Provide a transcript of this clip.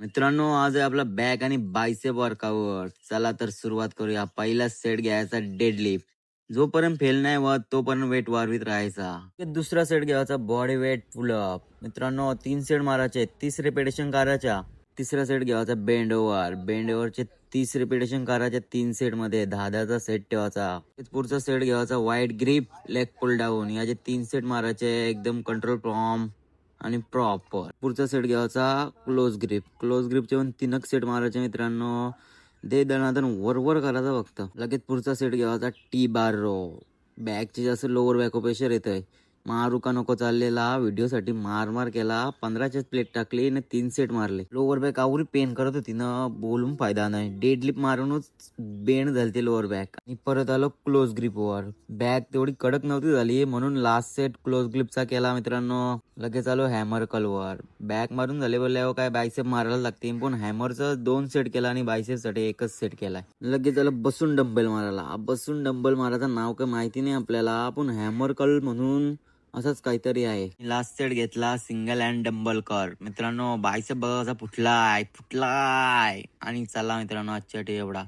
मित्रांनो, आज आहे आपला बॅक आणि बायसेप वर्कआउट. चला तर सुरुवात करूया. पहिला सेट घ्यायचा डेडलिफ्ट. जोपर्यंत फेल नाही होत तोपर्यंत वेट वाढवीत राहायचा. दुसरा सेट घ्यायचा बॉडी वेट पुलअप. मित्रांनो, 3 सेट मारायचे, 30 रिपिटेशन करायच्या. तिसरा सेट घ्यायचा बेंड ओव्हर. बेंड ओव्हरचे 30 रिपिटेशन करायचे 3 सेट मध्ये. 10-10चा सेट ठेवायचा. पुढचा सेट घ्यायचा वाईड ग्रिप लेग पुल डाऊन. याचे 3 सेट मारायचे एकदम कंट्रोल फॉर्म आणि प्रॉपर. पुढचा सेट घ्यायचा क्लोज ग्रिप. क्लोज ग्रिपचे पण 3 सेट मारायचे मित्रांनो. दे दणादण वर करायचा फक्त. लगेच पुढचा सेट घ्यायचा टी बार रो. बॅकचे जास्त लोअर बॅक प्रेशर येतंय. मारू का नको चाललेला व्हिडिओसाठी मार केला. 15च्याच प्लेट टाकली आणि 3 सेट मारले. लोअर बॅक आवरी पेन करत होती ना, बोलून फायदा नाही. डेडलिफ्ट मारूनच बेंड झालते लोअर बॅक. आणि परत आलो क्लोज ग्रिपवर. बॅक तेवढी कडक नव्हती झाली म्हणून लास्ट सेट क्लोज ग्रिपचा केला मित्रांनो. लगेच आलो हॅमर कलवर. बॅक मारून झाले बोलल्यावर काय बायसेप मारायला लागते, पण हॅमरचं 2 सेट केला आणि बायसेप साठी 1 सेट केलाय. लगेच आलं बसून डंबेल मारायला. बसून डंबेल मारायचं नाव काय माहिती नाही आपल्याला, पण हॅमर कल म्हणून असंच काहीतरी आहे. लास्ट सेट घेतला सिंगल हँड डंबल कर. मित्रांनो, बायसेप बघा कसा फुटलाय आणि चला मित्रांनो, आजच्या एवढा.